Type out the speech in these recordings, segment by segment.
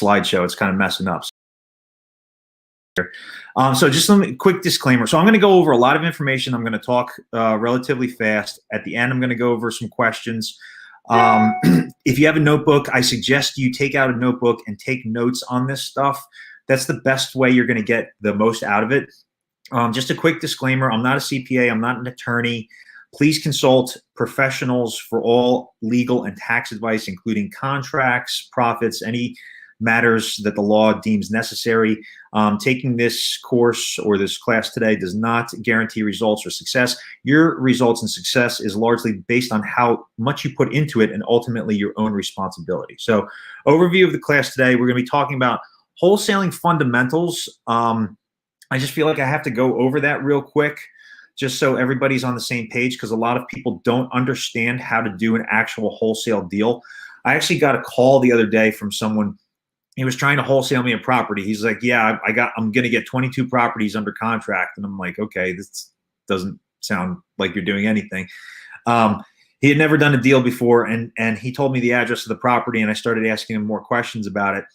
slideshow. It's kind of messing up. So just a quick disclaimer. So I'm going to go over a lot of information. I'm going to talk relatively fast. At the end, I'm going to go over some questions. If you have a notebook, I suggest you take out a notebook and take notes on this stuff. That's the best way you're going to get the most out of it. Just a quick disclaimer. I'm not a CPA. I'm not an attorney. Please consult professionals for all legal and tax advice, including contracts, profits, any matters that the law deems necessary. Taking this course or this class today does not guarantee results or success. Your results and success is largely based on how much you put into it and ultimately your own responsibility. So, overview of the class today, we're going to be talking about wholesaling fundamentals. I just feel like I have to go over that real quick just so everybody's on the same page, because a lot of people don't understand how to do an actual wholesale deal. I actually got a call the other day from someone. He was trying to wholesale me a property. He's like, yeah, I'm going to get 22 properties under contract. And I'm like, okay, this doesn't sound like you're doing anything. He had never done a deal before. And he told me the address of the property, and I started asking him more questions about it.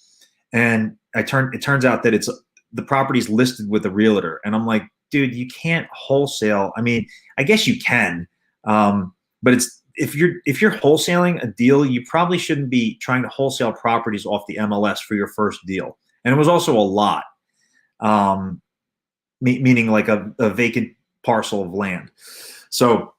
And it turns out that the property's listed with a realtor. And I'm like, dude, you can't wholesale. I mean, I guess you can, but if you're wholesaling a deal, you probably shouldn't be trying to wholesale properties off the MLS for your first deal. And it was also a lot, meaning like a vacant parcel of land. So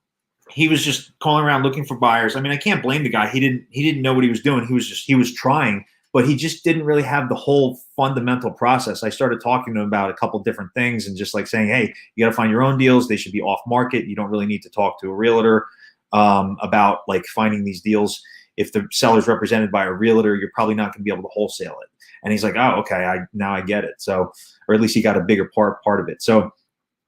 he was just calling around looking for buyers. I mean, I can't blame the guy. He didn't know what he was doing. He was trying, but he just didn't really have the whole fundamental process. I started talking to him about a couple different things and just like saying, hey, you got to find your own deals. They should be off market. You don't really need to talk to a realtor about like finding these deals. If the seller's represented by a realtor, you're probably not going to be able to wholesale it. And he's like, oh, okay, now I get it. So, or at least he got a bigger part of it. So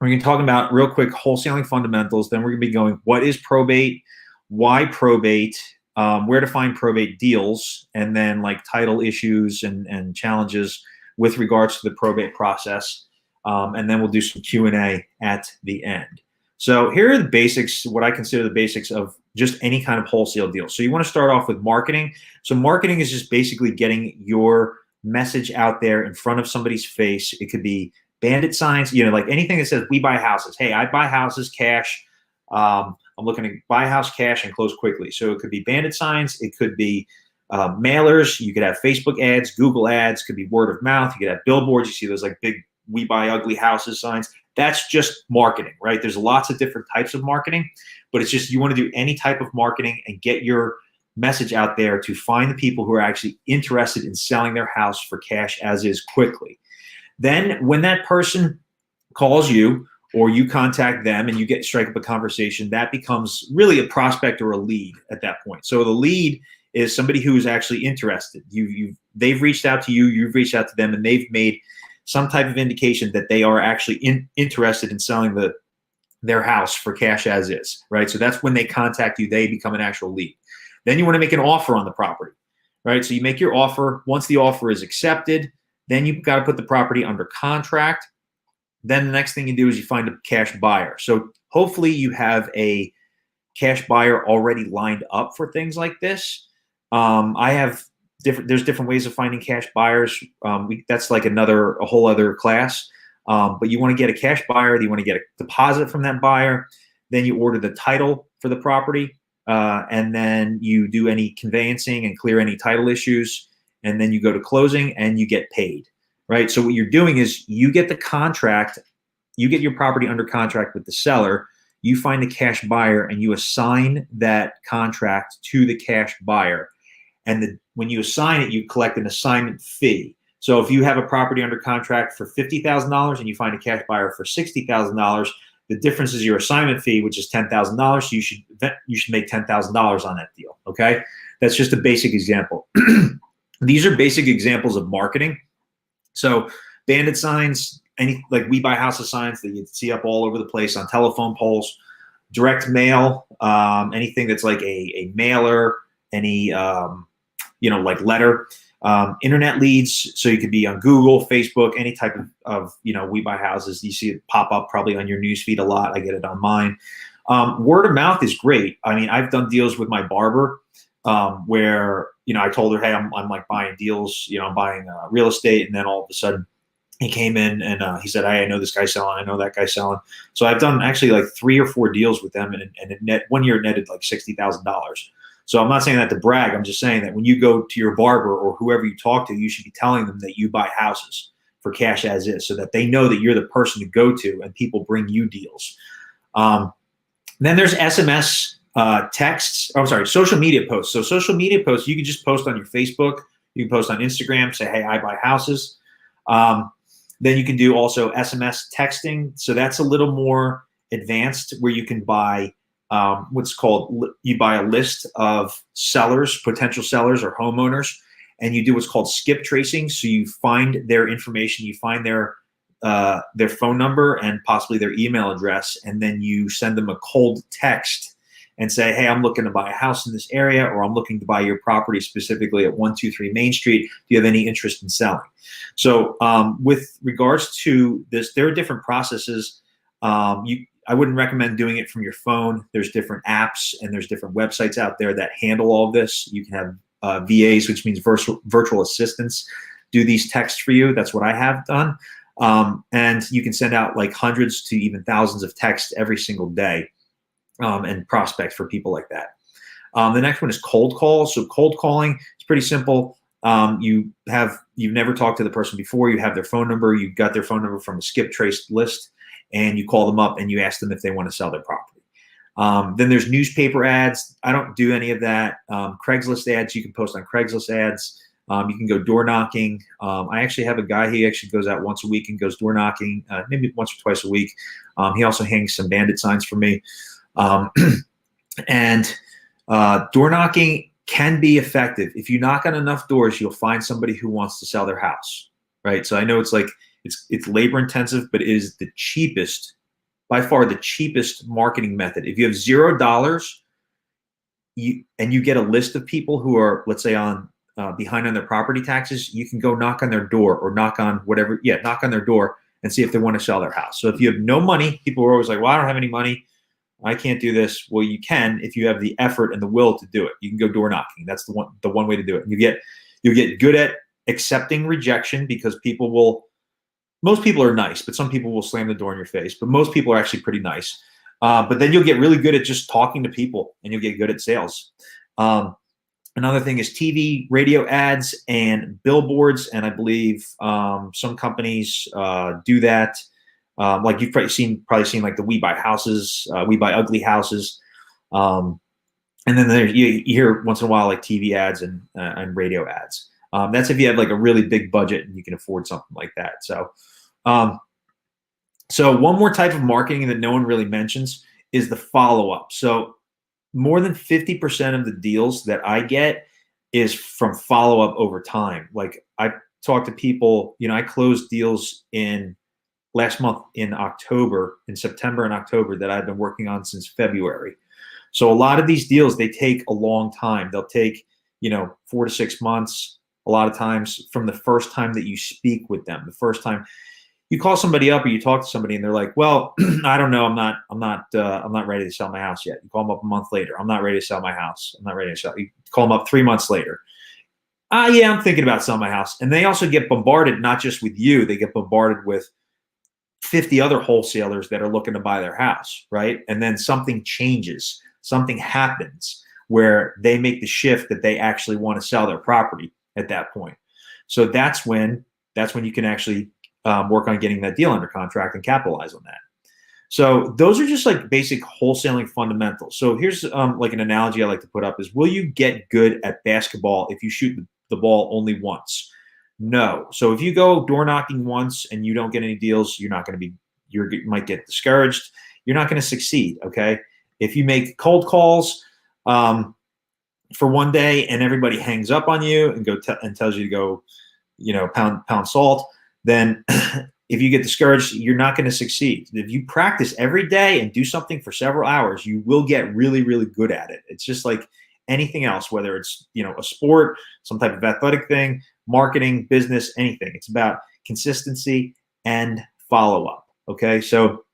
we're going to talk about real quick wholesaling fundamentals. Then we're going to be going, what is probate? Why probate? Where to find probate deals, and then like title issues and challenges with regards to the probate process. And then we'll do some Q&A at the end. So here are the basics, what I consider the basics of just any kind of wholesale deal. So you want to start off with marketing. So marketing is just basically getting your message out there in front of somebody's face. It could be bandit signs, like anything that says we buy houses. Hey, I buy houses cash. I'm looking to buy a house cash and close quickly. So it could be bandit signs. It could be mailers. You could have Facebook ads, Google ads. Could be word of mouth. You could have billboards. You see those like big we buy ugly houses signs. That's just marketing, right? There's lots of different types of marketing, but it's just you want to do any type of marketing and get your message out there to find the people who are actually interested in selling their house for cash as is quickly. Then when that person calls you, or you contact them and you strike up a conversation, that becomes really a prospect or a lead at that point. So the lead is somebody who is actually interested. They've reached out to you, you've reached out to them, and they've made some type of indication that they are actually interested in selling their house for cash as is, right? So that's when they contact you, they become an actual lead. Then you want to make an offer on the property, right? So you make your offer. Once the offer is accepted, then you've got to put the property under contract. Then the next thing you do is you find a cash buyer. So hopefully you have a cash buyer already lined up for things like this. There's different ways of finding cash buyers. That's like a whole other class. But you want to get a cash buyer. You want to get a deposit from that buyer. Then you order the title for the property. And then you do any conveyancing and clear any title issues. And then you go to closing and you get paid. Right. So what you're doing is you get the contract, you get your property under contract with the seller, you find a cash buyer and you assign that contract to the cash buyer. And when you assign it, you collect an assignment fee. So if you have a property under contract for $50,000 and you find a cash buyer for $60,000, the difference is your assignment fee, which is $10,000. So you should make $10,000 on that deal. Okay. That's just a basic example. These are basic examples of marketing. So bandit signs, like we buy houses signs that you see up all over the place on telephone poles, direct mail, anything that's like a mailer, any like letter, internet leads. So you could be on Google, Facebook, any type of we buy houses. You see it pop up probably on your newsfeed a lot. I get it on mine. Word of mouth is great. I mean, I've done deals with my barber where I told her, hey, I'm like buying deals, I'm buying real estate. And then all of a sudden he came in and he said, hey, I know this guy selling, I know that guy selling. So I've done actually like 3 or 4 deals with them, and one year it netted like $60,000. So I'm not saying that to brag. I'm just saying that when you go to your barber or whoever you talk to, you should be telling them that you buy houses for cash as is, so that they know that you're the person to go to and people bring you deals. Then there's SMS texts. I'm sorry, social media posts. So social media posts, you can just post on your Facebook. You can post on Instagram, say, hey, I buy houses. Then you can do also SMS texting. So that's a little more advanced, where you can buy what's called, you buy a list of sellers, potential sellers or homeowners, and you do what's called skip tracing. So you find their information, you find their phone number and possibly their email address, and then you send them a cold text and say, hey, I'm looking to buy a house in this area, or I'm looking to buy your property specifically at 123 Main Street. Do you have any interest in selling? So with regards to this, there are different processes. I wouldn't recommend doing it from your phone. There's different apps and there's different websites out there that handle all of this. You can have VAs, which means virtual assistants, do these texts for you. That's what I have done. And you can send out like hundreds to even thousands of texts every single day and prospect for people like that. The next one is cold calls. So cold calling is pretty simple. You've never talked to the person before. You have their phone number. You got their phone number from a skip trace list, and you call them up and you ask them if they want to sell their property. Then there's newspaper ads. I don't do any of that. Craigslist ads, you can post on Craigslist ads. You can go door knocking. I actually have a guy, he actually goes out once a week and goes door knocking, maybe once or twice a week. He also hangs some Bandit signs for me. And door knocking can be effective. If you knock on enough doors, you'll find somebody who wants to sell their house, right? So I know it's like, it's labor intensive, but it is the cheapest, by far the cheapest marketing method. If you have $0, and you get a list of people who are, let's say, on behind on their property taxes, you can go knock on their door or knock on their door and see if they want to sell their house. So if you have no money, people are always like, well, I don't have any money, I can't do this. Well, you can if you have the effort and the will to do it. You can go door knocking. That's the one way to do it. And you get good at accepting rejection, because most people are nice, but some people will slam the door in your face. But most people are actually pretty nice. But then you'll get really good at just talking to people, and you'll get good at sales. Another thing is TV, radio ads, and billboards. And I believe some companies do that. Like you've probably seen like the We Buy Houses, We Buy Ugly Houses. And then you hear once in a while like TV ads and radio ads. That's if you have like a really big budget and you can afford something like that. So one more type of marketing that no one really mentions is the follow-up. So more than 50% of the deals that I get is from follow-up over time. Like I talked to people, I closed deals last month in September and October that I've been working on since February. So a lot of these deals, they take a long time. They'll take, 4 to 6 months. A lot of times from the first time that you speak with them, the first time you call somebody up or you talk to somebody and they're like, well, I don't know. I'm not ready to sell my house yet. You call them up a month later. I'm not ready to sell my house. I'm not ready to sell. You call them up 3 months later. Yeah, I'm thinking about selling my house. And they also get bombarded, not just with you, they get bombarded with 50 other wholesalers that are looking to buy their house, right? And then something changes, something happens where they make the shift that they actually want to sell their property at that point. So that's when you can actually work on getting that deal under contract and capitalize on that. So those are just like basic wholesaling fundamentals. So here's like an analogy I like to put up is, will you get good at basketball if you shoot the ball only once? No. So if you go door knocking once and you don't get any deals, you might get discouraged. You're not going to succeed. Okay. If you make cold calls for one day and everybody hangs up on you and and tells you to go, pound salt, then if you get discouraged, you're not going to succeed. If you practice every day and do something for several hours, you will get really, really good at it. It's just like anything else, whether it's, a sport, some type of athletic thing, marketing, business, anything. It's about consistency and follow-up. Okay. So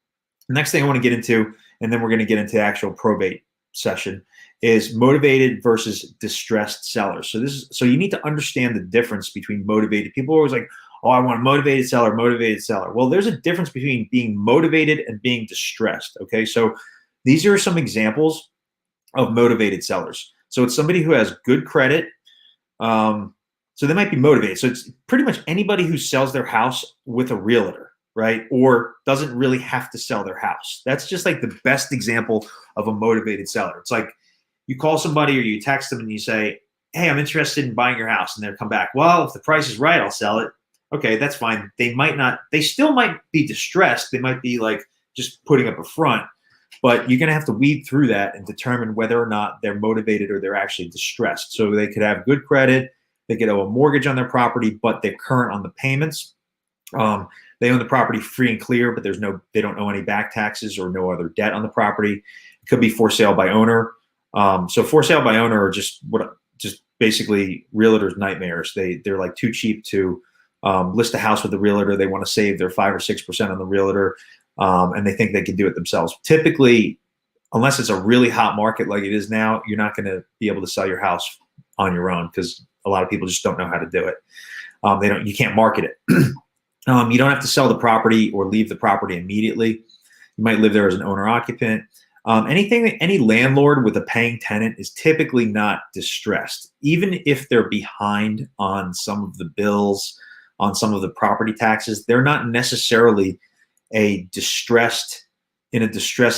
the next thing I want to get into, and then we're going to get into the actual probate session, is motivated versus distressed sellers. So you need to understand the difference between motivated. People are always like, oh, I want a motivated seller, motivated seller. Well, there's a difference between being motivated and being distressed. Okay, so these are some examples of motivated sellers. So it's somebody who has good credit. So they might be motivated. So it's pretty much anybody who sells their house with a realtor, right? Or doesn't really have to sell their house. That's just like the best example of a motivated seller. It's like you call somebody or you text them and you say, hey, I'm interested in buying your house. And they'll come back, well, if the price is right, I'll sell it. Okay, that's fine. They still might be distressed. They might be like just putting up a front, but you're going to have to weed through that and determine whether or not they're motivated or they're actually distressed. So they could have good credit. They could owe a mortgage on their property, but they're current on the payments. They own the property free and clear, but they don't owe any back taxes or no other debt on the property. It could be for sale by owner. So for sale by owner are just basically realtors' nightmares. They're like too cheap to list a house with the realtor. They want to save their 5 or 6% on the realtor, and they think they can do it themselves. Typically, unless it's a really hot market like it is now, you're not going to be able to sell your house on your own because a lot of people just don't know how to do it. You can't market it. You don't have to sell the property or leave the property immediately. You might live there as an owner occupant. Any landlord with a paying tenant is typically not distressed, even if they're behind on some of the bills, on some of the property taxes. They're not necessarily in a distressed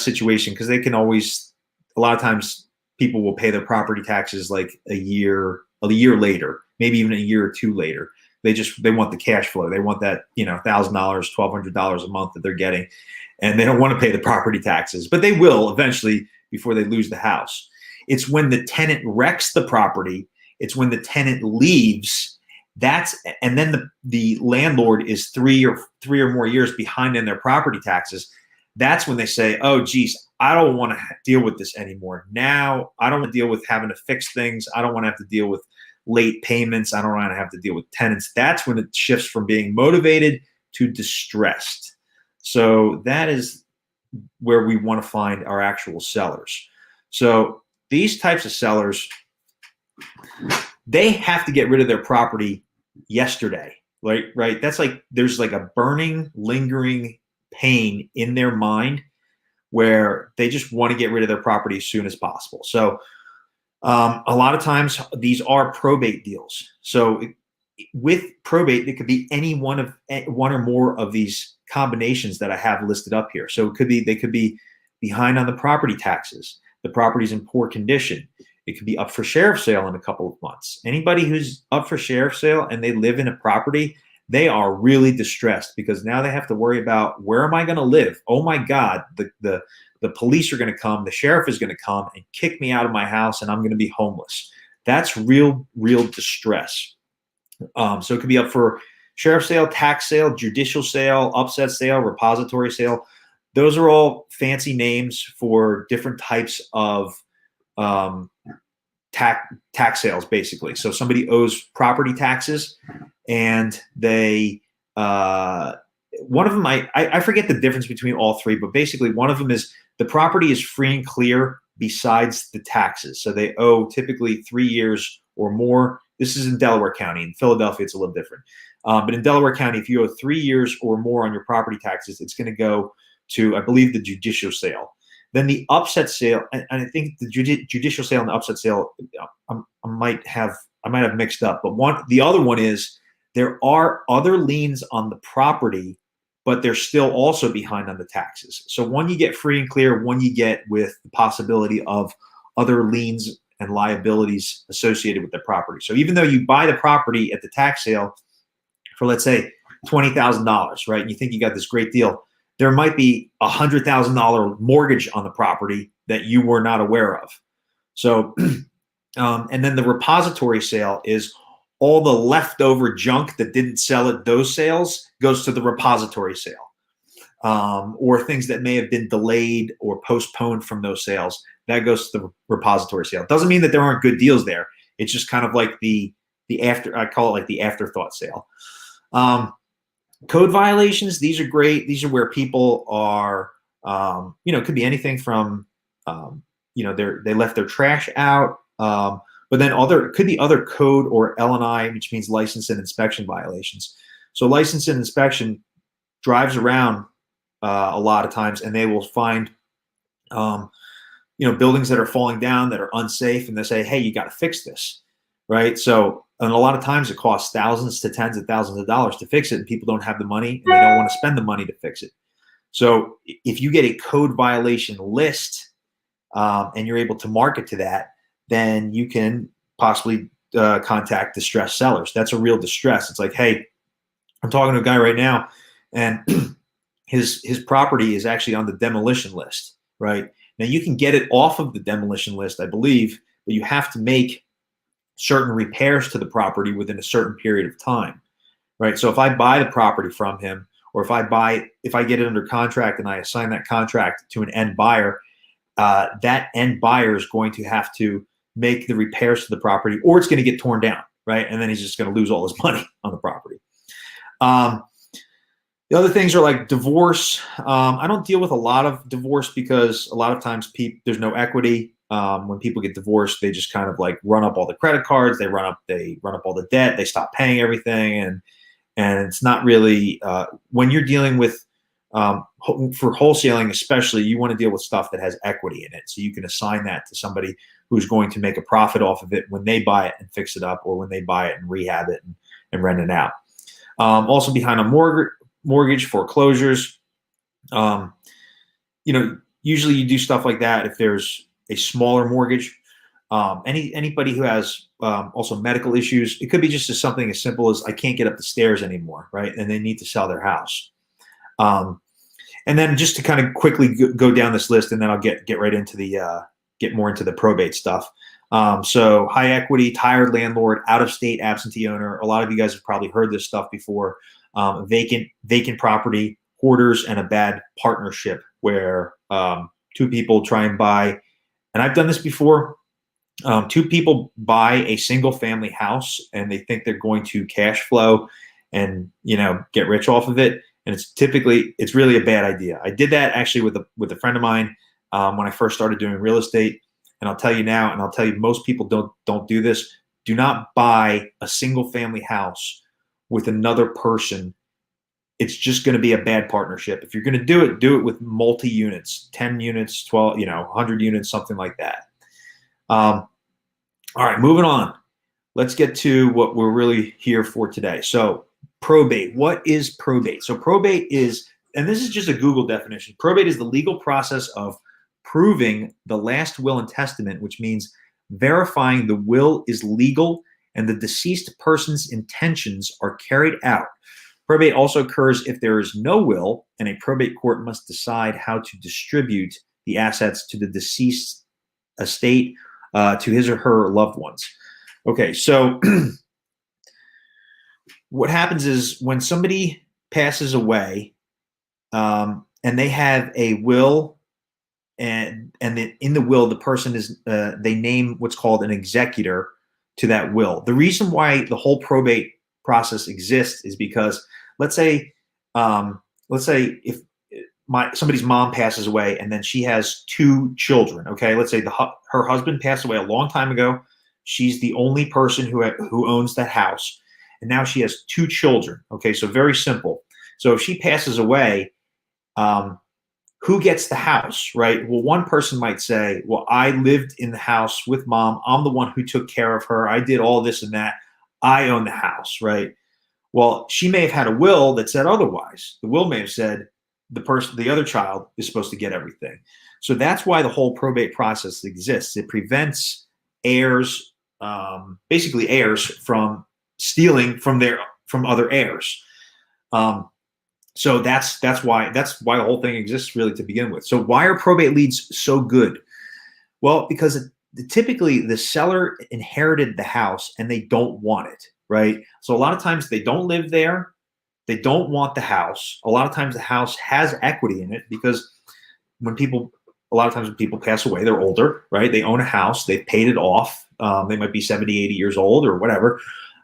situation because they can always, a lot of times people will pay their property taxes like a year later, maybe even a year or two later. They want the cash flow. They want that, $1,000, $1,200 a month that they're getting, and they don't want to pay the property taxes, but they will eventually before they lose the house. It's when the tenant wrecks the property. It's when the tenant leaves. And then the landlord is three or more years behind in their property taxes. That's when they say, oh, geez, I don't want to deal with this anymore. Now I don't want to deal with having to fix things. I don't want to have to deal with late payments. I don't want to have to deal with tenants. That's when it shifts from being motivated to distressed. So that is where we want to find our actual sellers. So these types of sellers, they have to get rid of their property yesterday, right? That's like there's like a burning, lingering pain in their mind where they just want to get rid of their property as soon as possible. So a lot of times these are probate deals. So with probate, it could be any one or more of these combinations that I have listed up here. So they could be behind on the property taxes. The property's in poor condition. It could be up for sheriff's sale in a couple of months. Anybody who's up for sheriff's sale and they live in a property, they are really distressed because now they have to worry about, where am I going to live? Oh my God, the police are going to come, the sheriff is going to come and kick me out of my house and I'm going to be homeless. That's real distress. So it could be up for sheriff's sale, tax sale, judicial sale, upset sale, repository sale. Those are all fancy names for different types of tax sales, basically. So somebody owes property taxes and they one of them, I forget the difference between all three, but basically one of them is the property is free and clear besides the taxes. So they owe typically 3 years or more. This is in Delaware County. In Philadelphia, it's a little different. But in Delaware County, if you owe 3 years or more on your property taxes, it's going to go to, I believe, the judicial sale. Then the upset sale, and I think the judicial sale and the upset sale, I might have mixed up. But the other one is there are other liens on the property, but they're still also behind on the taxes. So one you get free and clear, one you get with the possibility of other liens and liabilities associated with the property. So even though you buy the property at the tax sale for, let's say, $20,000, right? And you think you got this great deal, there might be $100,000 mortgage on the property that you were not aware of. So, and then the repository sale is all the leftover junk that didn't sell at those sales goes to the repository sale, or things that may have been delayed or postponed from those sales. That goes to the repository sale. It doesn't mean that there aren't good deals there. It's just kind of like the after, I call it like the afterthought sale. Code violations, these are great. These are where people are, it could be anything from they left their trash out. But then it could be other code or L&I, which means license and inspection violations. So license and inspection drives around a lot of times, and they will find buildings that are falling down that are unsafe, and they say, hey, you got to fix this, right? So, and a lot of times it costs thousands to tens of thousands of dollars to fix it, and people don't have the money, and they don't want to spend the money to fix it. So if you get a code violation list and you're able to market to that, then you can possibly contact distressed sellers. That's a real distress. It's like, hey, I'm talking to a guy right now, and his property is actually on the demolition list, right? Now you can get it off of the demolition list, I believe, but you have to make certain repairs to the property within a certain period of time, right? So if I buy the property from him, or if I get it under contract and I assign that contract to an end buyer, that end buyer is going to have to make the repairs to the property, or it's going to get torn down, right? And then he's just going to lose all his money on the property. The other things are like divorce. I don't deal with a lot of divorce because a lot of times there's no equity. When people get divorced, they just kind of like run up all the credit cards, they run up all the debt, they stop paying everything, and it's not really when you're dealing with for wholesaling, especially, you want to deal with stuff that has equity in it, so you can assign that to somebody who's going to make a profit off of it when they buy it and fix it up, or when they buy it and rehab it and rent it out. Also behind on mortgage foreclosures. Usually you do stuff like that if there's a smaller mortgage. Anybody who has also medical issues, it could be just something as simple as I can't get up the stairs anymore, right? And they need to sell their house. And then just to kind of quickly go down this list, and then I'll get right into get more into the probate stuff. So high equity, tired landlord, out of state absentee owner. A lot of you guys have probably heard this stuff before. Vacant property, hoarders, and a bad partnership where two people try and buy. And I've done this before. Two people buy a single family house and they think they're going to cash flow and get rich off of it. And it's really a bad idea. I did that actually with a friend of mine when I first started doing real estate. And I'll tell you now, and I'll tell you most people don't do this. Do not buy a single family house with another person. It's just going to be a bad partnership. If you're going to do it with multi-units, 10 units, 12, 100 units, something like that. All right, moving on. Let's get to what we're really here for today. So probate. What is probate? So probate is, and this is just a Google definition, probate is the legal process of proving the last will and testament, which means verifying the will is legal and the deceased person's intentions are carried out. Probate also occurs if there is no will, and a probate court must decide how to distribute the assets to the deceased estate to his or her loved ones. Okay, so what happens is when somebody passes away and they have a will, and in the will, the person is they name what's called an executor to that will. The reason why the whole probate process exists is because let's say if somebody's mom passes away and then she has two children. Okay, let's say her husband passed away a long time ago. She's the only person who owns that house, and now she has two children. Okay, so very simple. So if she passes away, who gets the house, right? Well, one person might say, well, I lived in the house with mom. I'm the one who took care of her. I did all this and that. I own the house, right? Well, she may have had a will that said otherwise. The will may have said the other child is supposed to get everything. So that's why the whole probate process exists. It prevents heirs, basically heirs, from stealing from other heirs. So that's why the whole thing exists, really, to begin with. So why are probate leads so good? Well, because typically the seller inherited the house and they don't want it, right? So a lot of times they don't live there. They don't want the house. A lot of times the house has equity in it because a lot of times when people pass away, they're older, right? They own a house. They've paid it off. They might be 70, 80 years old or whatever.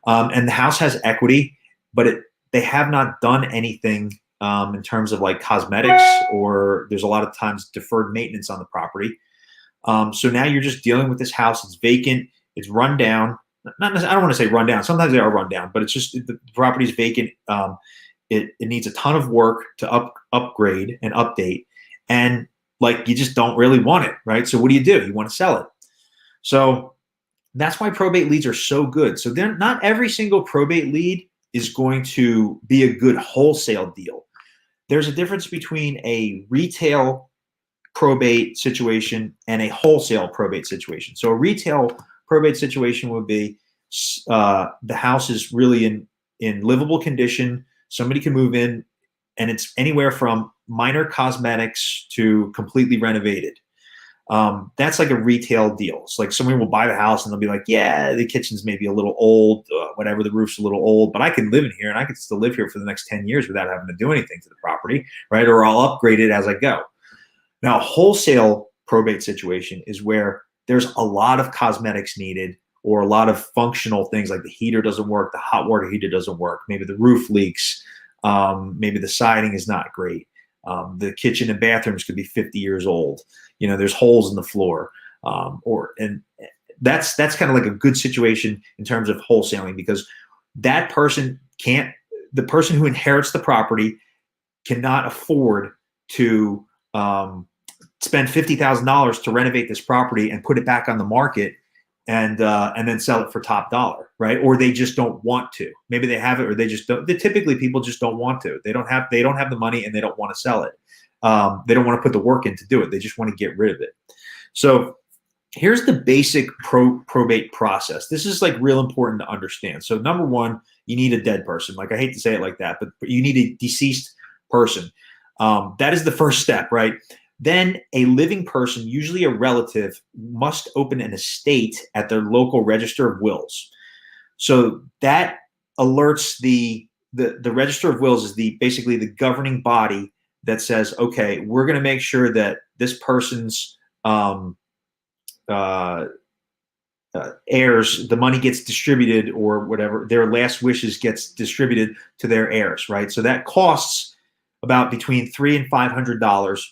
And the house has equity, but they have not done anything in terms of like cosmetics, or there's a lot of times deferred maintenance on the property. So now you're just dealing with this house. It's vacant. It's run down. Not I don't want to say run down. Sometimes they are run down, but it's just the property is vacant. It needs a ton of work to upgrade and update, and like you just don't really want it, right? So what do? You want to sell it. So that's why probate leads are so good. So then not every single probate lead is going to be a good wholesale deal. There's a difference between a retail probate situation and a wholesale probate situation. So a retail probate situation would be the house is really in livable condition. Somebody can move in, and it's anywhere from minor cosmetics to completely renovated. That's like a retail deal. It's like somebody will buy the house and they'll be like, yeah, the kitchen's maybe a little old, whatever, the roof's a little old, but I can live in here and I can still live here for the next 10 years without having to do anything to the property, right? Or I'll upgrade it as I go. Now, a wholesale probate situation is where there's a lot of cosmetics needed, or a lot of functional things, like the heater doesn't work, the hot water heater doesn't work, maybe the roof leaks, maybe the siding is not great. The kitchen and bathrooms could be 50 years old. There's holes in the floor, and that's kind of like a good situation in terms of wholesaling, because that person the person who inherits the property cannot afford to spend $50,000 to renovate this property and put it back on the market and then sell it for top dollar, right? Or they just don't want to. Maybe they have it, or they just don't. Typically, people just don't want to. They don't have the money, and they don't want to sell it. They don't want to put the work in to do it. They just want to get rid of it. So here's the basic probate process. This is like real important to understand. So number one, you need a dead person. Like, I hate to say it like that, but you need a deceased person. That is the first step, right? Then a living person, usually a relative, must open an estate at their local register of wills. So that alerts the register of wills is basically the governing body that says, okay, we're going to make sure that this person's heirs, the money gets distributed, or whatever, their last wishes gets distributed to their heirs, right? So that costs about between $300 and $500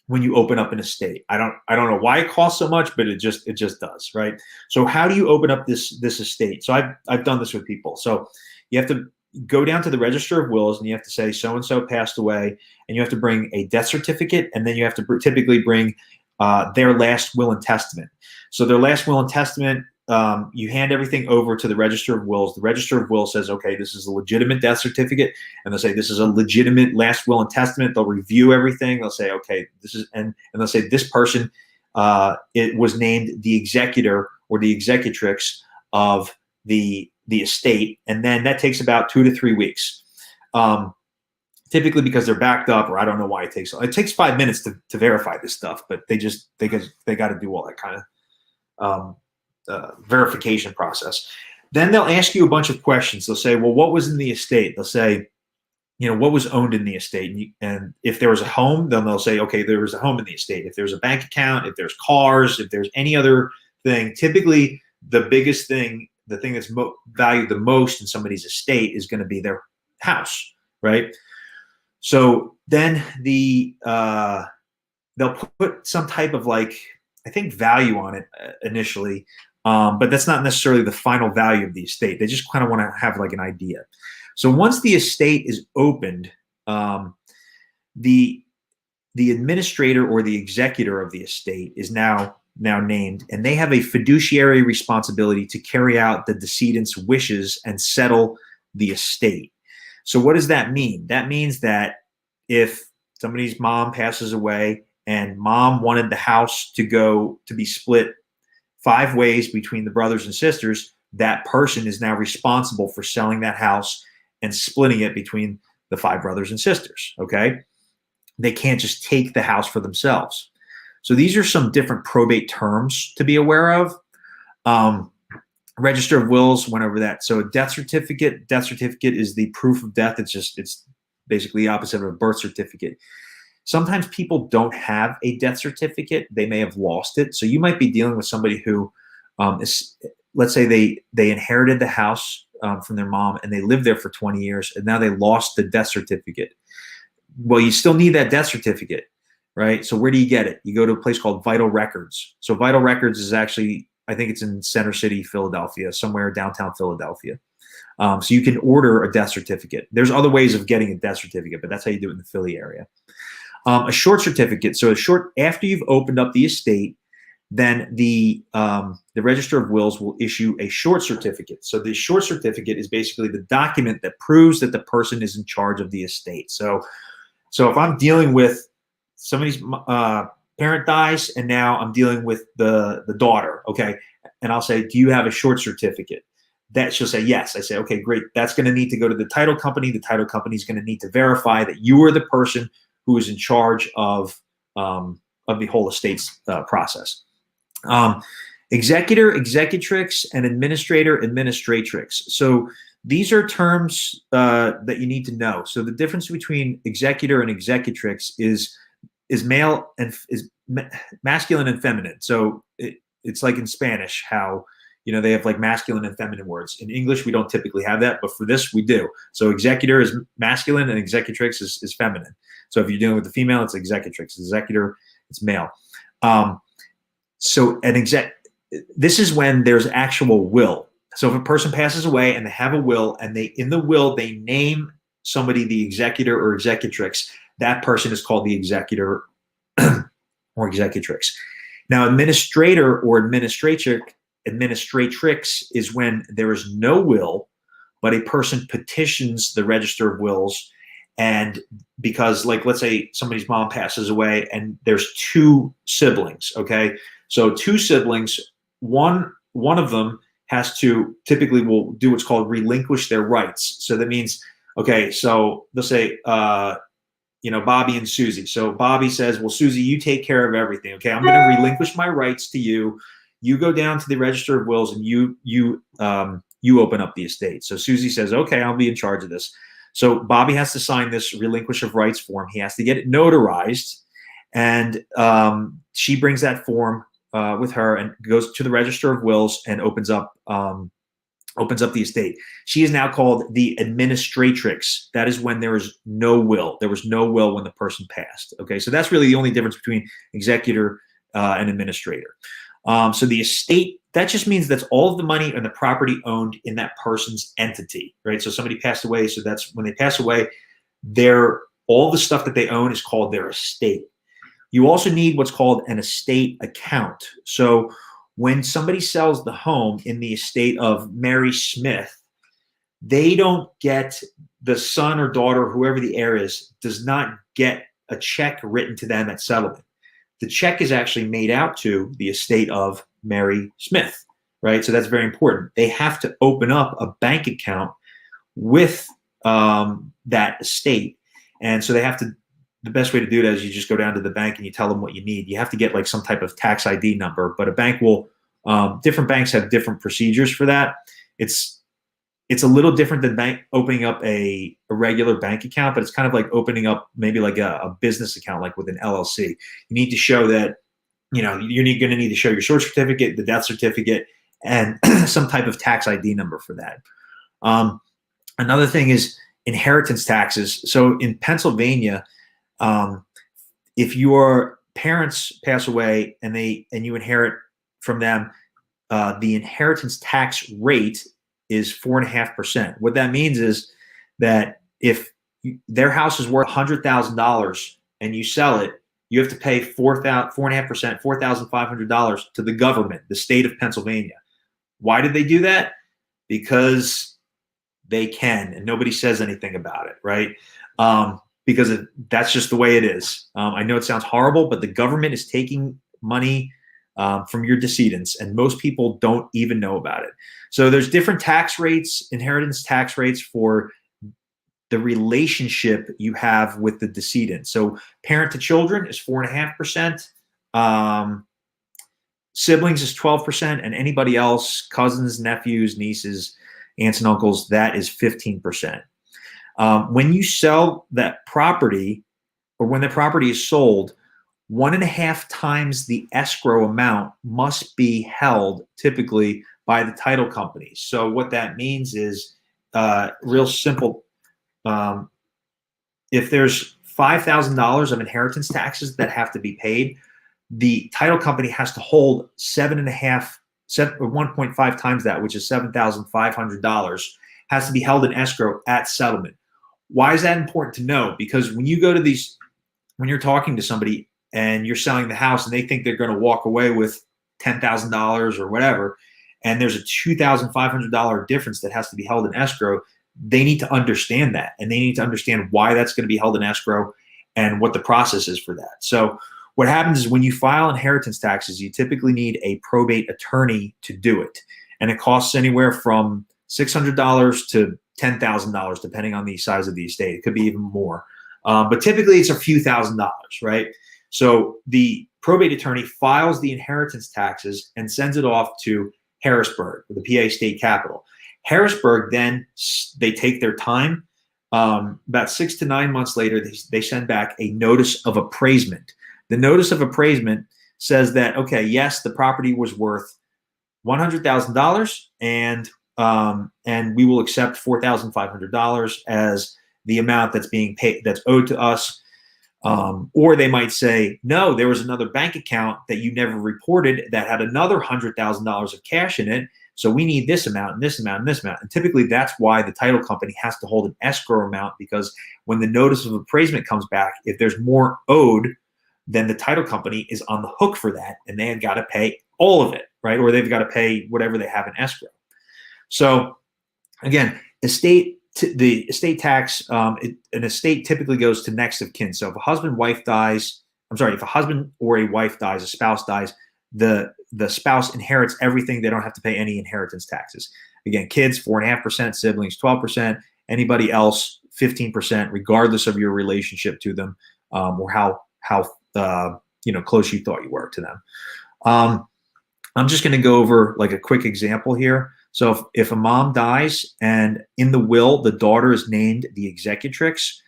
when you open up an estate. I don't know why it costs so much, but it just does, right? So how do you open up this estate? So I've done this with people. So you have to go down to the register of wills, and you have to say so and so passed away, and you have to bring a death certificate, and then you have to typically bring their last will and testament. So their last will and testament, you hand everything over to the register of wills. The register of wills says, okay, this is a legitimate death certificate, and they'll say this is a legitimate last will and testament. They'll review everything. They'll say, okay, this is, and they'll say this person, it was named the executor or the executrix of the estate, and then that takes about 2 to 3 weeks. Typically because they're backed up, or I don't know why it takes 5 minutes to verify this stuff, but they got to do all that kind of verification process. Then they'll ask you a bunch of questions. They'll say, well, what was in the estate? They'll say, what was owned in the estate? And if there was a home, then they'll say, okay, there was a home in the estate. If there's a bank account, if there's cars, if there's any other thing, typically the biggest thing, the thing that's valued the most in somebody's estate is going to be their house, right? So then they'll put some type of, like, I think, value on it initially, but that's not necessarily the final value of the estate. They just kind of want to have like an idea. So once the estate is opened, the administrator or the executor of the estate is now named, and they have a fiduciary responsibility to carry out the decedent's wishes and settle the estate. So what does that mean? That means that if somebody's mom passes away and mom wanted the house to be split 5 ways between the brothers and sisters, that person is now responsible for selling that house and splitting it between the 5 brothers and sisters, okay? They can't just take the house for themselves. So these are some different probate terms to be aware of. Register of wills went over that. So a death certificate is the proof of death. It's basically the opposite of a birth certificate. Sometimes people don't have a death certificate. They may have lost it. So you might be dealing with somebody who let's say they inherited the house from their mom, and they lived there for 20 years, and now they lost the death certificate. Well, you still need that death certificate. right? So where do you get it? You go to a place called Vital Records. So Vital Records is actually, I think it's in Center City, Philadelphia, somewhere downtown Philadelphia. So you can order a death certificate. There's other ways of getting a death certificate, but that's how you do it in the Philly area. A short certificate. So after you've opened up the estate, then the Register of Wills will issue a short certificate. So the short certificate is basically the document that proves that the person is in charge of the estate. So if I'm dealing with somebody's parent dies, and now I'm dealing with the daughter, okay, and I'll say, do you have a short certificate? That she'll say yes. I say, okay, great. That's going to need to go to the title company. The title company is going to need to verify that you are the person who is in charge of the whole estate's process. Executor, executrix, and administrator, administratrix. So these are terms that you need to know. So the difference between executor and executrix is male and is masculine and feminine. So it's like in Spanish how they have like masculine and feminine words. In English, we don't typically have that, but for this, we do. So executor is masculine and executrix is feminine. So if you're dealing with the female, it's executrix. Executor, it's male. So this is when there's actual will. So if a person passes away and they have a will, and in the will they name somebody the executor or executrix, that person is called the executor or executrix. Now, administrator or administratrix is when there is no will, but a person petitions the Register of Wills, and because, like, let's say somebody's mom passes away and there's two siblings, okay? So two siblings, one of them typically will do what's called relinquish their rights. So that means, okay, so they'll say, Bobby and Susie. So Bobby says, well, Susie, you take care of everything. Okay, I'm going to relinquish my rights to you. You go down to the Register of Wills and you open up the estate. So Susie says, okay, I'll be in charge of this. So Bobby has to sign this relinquish of rights form. He has to get it notarized, and she brings that form with her and goes to the Register of Wills and opens up the estate. She is now called the administratrix. That is when there is no will. There was no will when the person passed. Okay, so that's really the only difference between executor and administrator. So the estate, that just means that's all of the money and the property owned in that person's entity, right? So somebody passed away, so that's when they pass away, all the stuff that they own is called their estate. You also need what's called an estate account. So when somebody sells the home in the estate of Mary Smith, they don't get, the son or daughter, whoever the heir is, does not get a check written to them at settlement. The check is actually made out to the estate of Mary Smith, right? So that's very important. They have to open up a bank account with that estate. And so they have to, the best way to do it is you just go down to the bank and you tell them what you need. You have to get like some type of tax ID number, but a bank will, different banks have different procedures for that. It's a little different than opening up a regular bank account, but it's kind of like opening up maybe like a business account, like with an LLC. You need to show that, you're going to need to show your short certificate, the death certificate, and some type of tax ID number for that. Another thing is inheritance taxes. So in Pennsylvania, if your parents pass away and you inherit from them, the inheritance tax rate is 4.5%. What that means is that if their house is worth $100,000 and you sell it, you have to pay 4.5%, $4,500 to the government, the state of Pennsylvania. Why did they do that? Because they can, and nobody says anything about it, right? Because that's just the way it is. I know it sounds horrible, but the government is taking money from your decedents, and most people don't even know about it. So there's different tax rates, inheritance tax rates for the relationship you have with the decedent. So parent to children is 4.5%. Siblings is 12%, and anybody else, cousins, nephews, nieces, aunts and uncles, that is 15%. When you sell that property, or when the property is sold, 1.5 times the escrow amount must be held typically by the title company. So what that means is real simple. If there's $5,000 of inheritance taxes that have to be paid, the title company has to hold 1.5 times that, which is $7,500, has to be held in escrow at settlement. Why is that important to know? Because when you go to these, when you're talking to somebody and you're selling the house and they think they're going to walk away with $10,000 or whatever, and there's a $2,500 difference that has to be held in escrow, they need to understand that, and they need to understand why that's going to be held in escrow and what the process is for that. So what happens is when you file inheritance taxes, you typically need a probate attorney to do it. And it costs anywhere from $600 to $10,000, depending on the size of the estate. It could be even more. But typically it's a few $1,000s, right? So the probate attorney files the inheritance taxes and sends it off to Harrisburg, the PA state capital. Harrisburg, then they take their time. About 6 to 9 months later, they send back a notice of appraisement. The notice of appraisement says that, okay, yes, the property was worth $100,000, and we will accept $4,500 as the amount that's being paid, that's owed to us. Or they might say, no, there was another bank account that you never reported that had another $100,000 of cash in it. So we need this amount and this amount and this amount. And typically that's why the title company has to hold an escrow amount, because when the notice of appraisement comes back, if there's more owed, then the title company is on the hook for that, and they have got to pay all of it, right? Or they've got to pay whatever they have in escrow. So again, the estate tax, an estate typically goes to next of kin. So if a husband if a husband or a wife dies, a spouse dies, the spouse inherits everything. They don't have to pay any inheritance taxes. Again, kids, 4.5%, siblings, 12%, anybody else, 15%, regardless of your relationship to them, or how close you thought you were to them. I'm just going to go over like a quick example here. So if a mom dies and in the will, the daughter is named the executrix,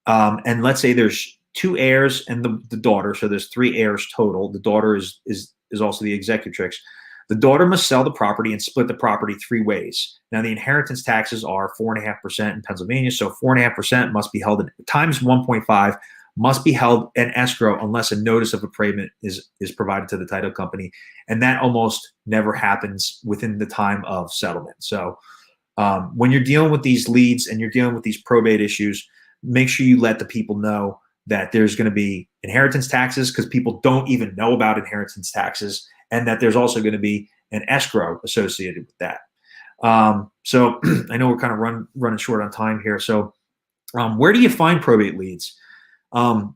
and let's say there's 2 heirs and the daughter, so there's 3 heirs total. The daughter is also the executrix. The daughter must sell the property and split the property 3 ways. Now the inheritance taxes are 4.5% in Pennsylvania, so 4.5% must be held in times 1.5 must be held in escrow unless a notice of appraisement is provided to the title company. And that almost never happens within the time of settlement. So when you're dealing with these leads and you're dealing with these probate issues, make sure you let the people know that there's going to be inheritance taxes, because people don't even know about inheritance taxes, and that there's also going to be an escrow associated with that. So I know we're kind of running short on time here. So where do you find probate leads? I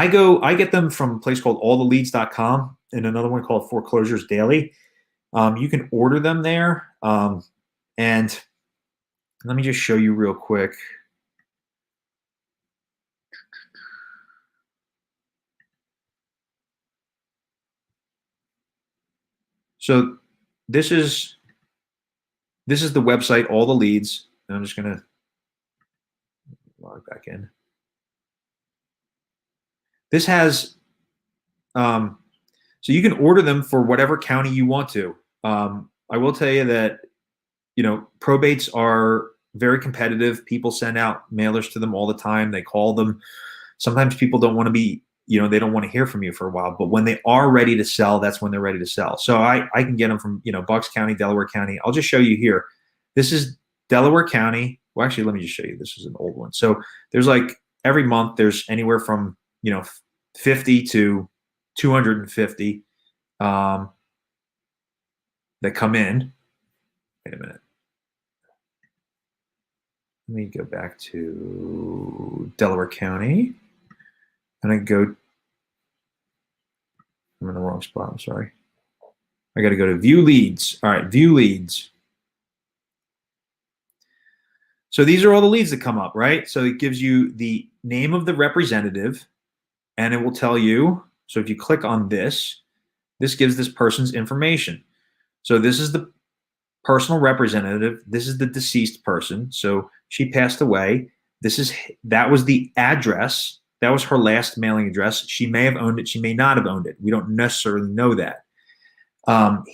get them from a place called alltheleads.com and another one called Foreclosures Daily. You can order them there. And let me just show you real quick. So this is the website, All the Leads, and I'm just going to log back in. This has, so you can order them for whatever county you want to. I will tell you that, probates are very competitive. People send out mailers to them all the time. They call them. Sometimes people don't want to be, they don't want to hear from you for a while. But when they are ready to sell, that's when they're ready to sell. So I can get them from, Bucks County, Delaware County. I'll just show you here. This is Delaware County. Well, actually, let me just show you. This is an old one. So there's like every month, there's anywhere from, 50 to 250 that come in. Wait a minute. Let me go back to Delaware County. And I'm in the wrong spot. I'm sorry. I got to go to View Leads. All right, View Leads. So these are all the leads that come up, right? So it gives you the name of the representative, and it will tell you. So if you click on this gives this person's information. So this is the personal representative. This is the deceased person. So she passed away. That was the address. That was her last mailing address. She may have owned it. She may not have owned it. We don't necessarily know that.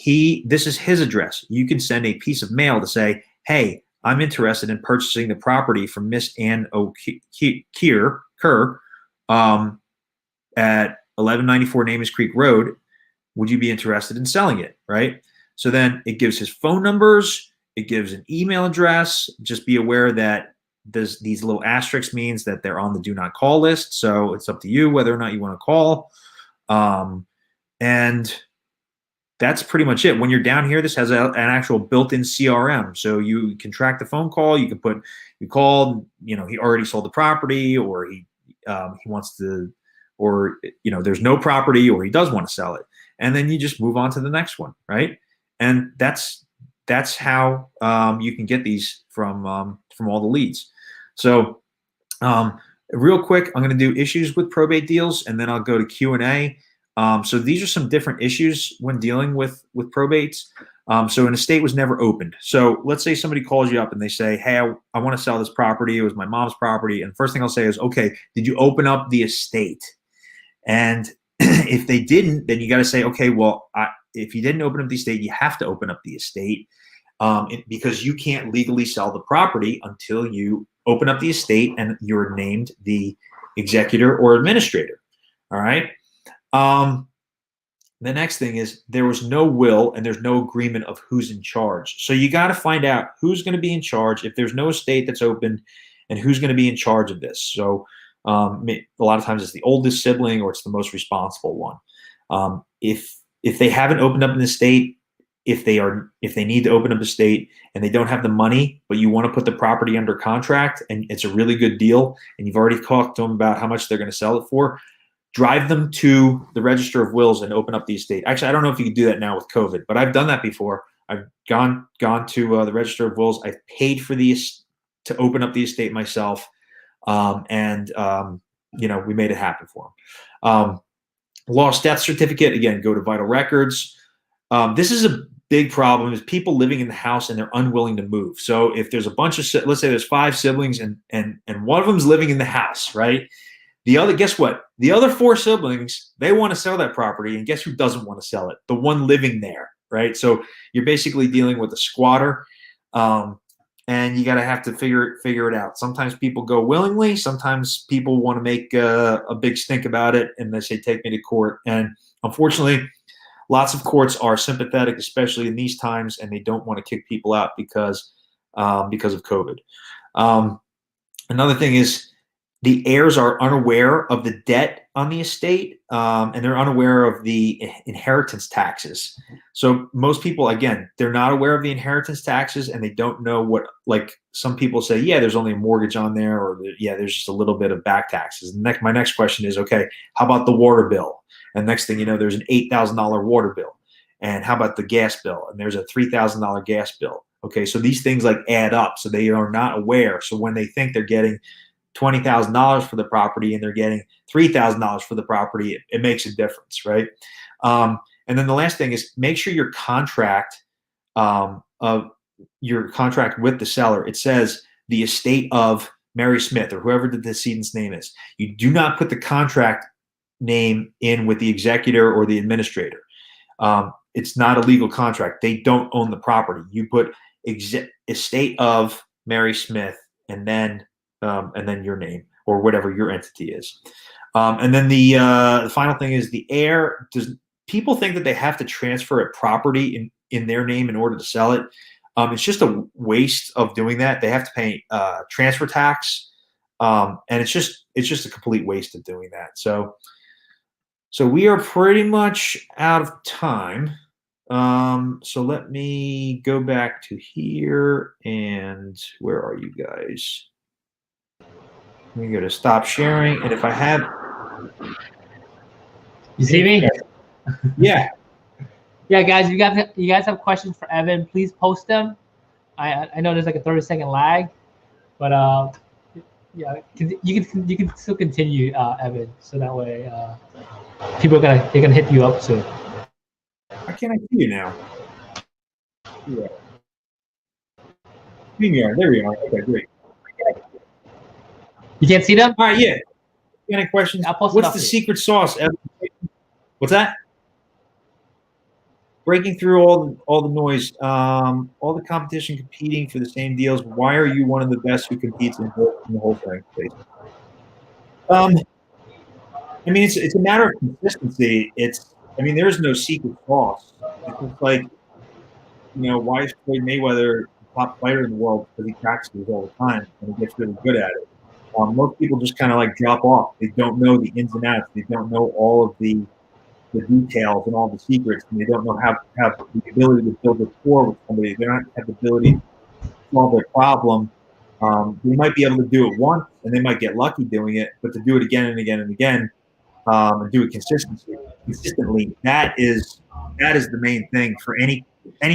This is his address. You can send a piece of mail to say, hey, I'm interested in purchasing the property from Miss Ann Kerr at 1194 Namus Creek Road. Would you be interested in selling it? Right. So then it gives his phone numbers. It gives an email address. Just be aware that these little asterisks means that they're on the do not call list. So it's up to you whether or not you want to call. And that's pretty much it. When you're down here, this has an actual built-in CRM. So you can track the phone call. You can put, you called, he already sold the property, or he wants to, or, there's no property, or he does want to sell it. And then you just move on to the next one, right? And that's how you can get these from all the leads. So real quick, I'm going to do issues with probate deals, and then I'll go to Q&A. So these are some different issues when dealing with probates. So an estate was never opened. So let's say somebody calls you up and they say, hey, I want to sell this property. It was my mom's property. And the first thing I'll say is, okay, did you open up the estate? And if they didn't, then you got to say, okay, well, if you didn't open up the estate, you have to open up the estate because you can't legally sell the property until you open up the estate and you're named the executor or administrator. All right. The next thing is there was no will and there's no agreement of who's in charge. So you got to find out who's going to be in charge if there's no estate that's opened, and who's going to be in charge of this. So a lot of times it's the oldest sibling or it's the most responsible one. If they haven't opened up an estate, if they need to open up a estate and they don't have the money, but you want to put the property under contract and it's a really good deal and you've already talked to them about how much they're going to sell it for, drive them to the Register of Wills and open up the estate. Actually, I don't know if you can do that now with COVID, but I've done that before. I've gone to the Register of Wills. I've paid for to open up the estate myself, and we made it happen for them. Lost death certificate, again, go to Vital Records. This is a big problem, is people living in the house and they're unwilling to move. So if there's a bunch of, let's say there's 5 siblings and one of them's living in the house, right? Guess what? The other 4 siblings, they want to sell that property, and guess who doesn't want to sell it? The one living there, right? So you're basically dealing with a squatter, and you got to have to figure it out. Sometimes people go willingly. Sometimes people want to make a big stink about it, and they say, take me to court. And unfortunately, lots of courts are sympathetic, especially in these times, and they don't want to kick people out because of COVID. Another thing is, the heirs are unaware of the debt on the estate, and they're unaware of the inheritance taxes. So most people, again, they're not aware of the inheritance taxes, and they don't know what, like some people say, yeah, there's only a mortgage on there, or yeah, there's just a little bit of back taxes. And my next question is, okay, how about the water bill? And next thing you know, there's an $8,000 water bill. And how about the gas bill? And there's a $3,000 gas bill. Okay, so these things like add up, so they are not aware. So when they think they're getting $20,000 for the property and they're getting $3,000 for the property, it makes a difference, right? And then the last thing is, make sure your contract with the seller, it says the estate of Mary Smith or whoever the decedent's name is. You do not put the contract name in with the executor or the administrator. It's not a legal contract. They don't own the property. You put estate of Mary Smith and then your name or whatever your entity is. And then the final thing is the heir. People think that they have to transfer a property in their name in order to sell it. It's just a waste of doing that. They have to pay transfer tax, and it's just a complete waste of doing that. So we are pretty much out of time. So let me go back to here, and where are you guys? Let me go to stop sharing, and if I have, you see me? Yeah. Yeah, guys, you guys have questions for Evan, please post them. I know there's like a 30-second lag, but yeah, you can still continue, Evan, so that way people they're gonna hit you up soon. Why can't I see you now? Yeah. There we are. Okay, great. You can't see them? All right, yeah. Any questions? I'll post What's the secret sauce? What's that? breaking through all the noise, all the competition competing for the same deals. Why are you one of the best who competes in the wholesaling space? I mean, it's a matter of consistency. I mean, there is no secret sauce. It's just like, why is Floyd Mayweather the top fighter in the world? Because he practices all the time and he gets really good at it. Most people just kind of like drop off. They don't know the ins and outs. They don't know all of the details and all the secrets, and they don't know how to have the ability to build rapport with somebody. They don't have the ability to solve their problem. They might be able to do it once, and they might get lucky doing it, but to do it again and again and again, and do it consistently, that is the main thing for any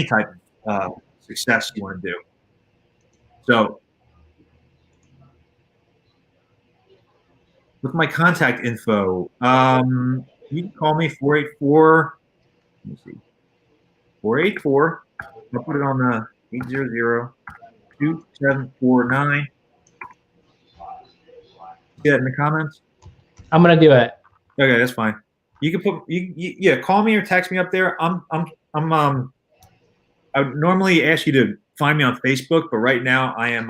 type of success you want to do. So, with my contact info, you can call me 484. Let me see, 484. I'll put it on the 800-2749. See that in the comments? I'm gonna do it. Okay, that's fine. You can put yeah, call me or text me up there. I would normally ask you to find me on Facebook, but right now I've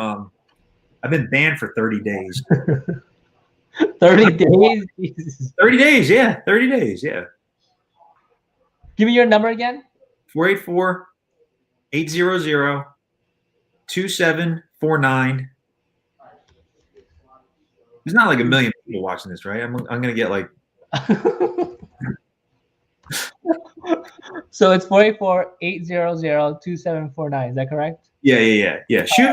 been banned for 30 days. 30 days? Jesus. 30 days, yeah. 30 days, yeah. Give me your number again. 484-800-2749. There's not like a million people watching this, right? I'm gonna get like. So it's 484-800-2749. Is that correct? Yeah. Shoot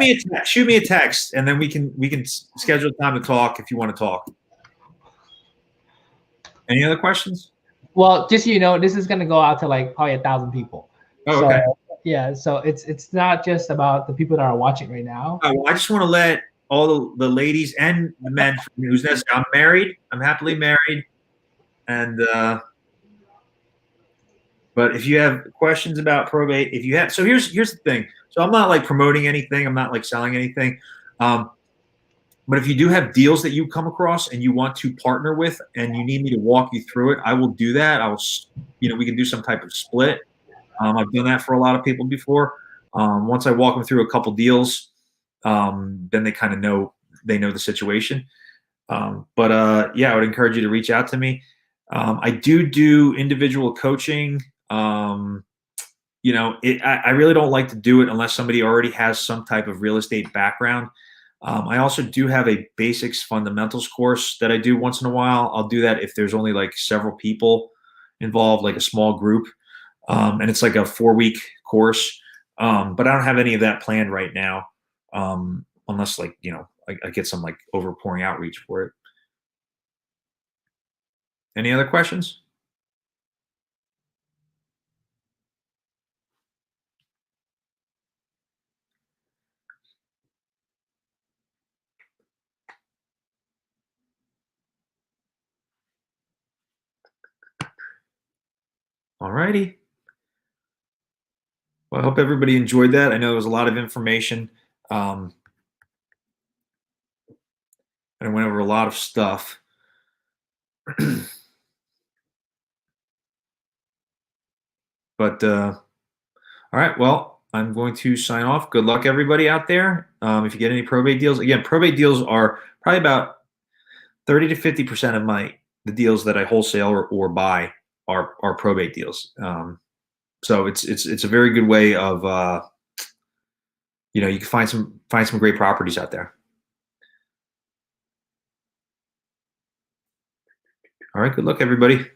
me a text, and then we can schedule time to talk if you want to talk. Any other questions? Well, just so you know, this is gonna go out to like probably 1,000 people. Oh, okay. So, yeah, so it's not just about the people that are watching right now. Well, I just want to let all the ladies and the men who's this. I'm married. I'm happily married, and but if you have questions about probate, so here's the thing. So I'm not like promoting anything. I'm not like selling anything. But if you do have deals that you come across and you want to partner with, and you need me to walk you through it, I will do that. We can do some type of split. I've done that for a lot of people before. Once I walk them through a couple deals, then they kind of know the situation. But yeah, I would encourage you to reach out to me. I do individual coaching. I really don't like to do it unless somebody already has some type of real estate background. I also do have a basics fundamentals course that I do once in a while. I'll do that if there's only like several people involved, like a small group. And it's like a 4-week course. But I don't have any of that planned right now. Unless I get some like overpouring outreach for it. Any other questions? All righty. Well, I hope everybody enjoyed that. I know there was a lot of information. And I went over a lot of stuff. But all right, well, I'm going to sign off. Good luck, everybody out there. If you get any probate deals, again, probate deals are probably about 30 to 50% of the deals that I wholesale or buy are probate deals. So it's a very good way of you can find some great properties out there. All right, good luck, everybody.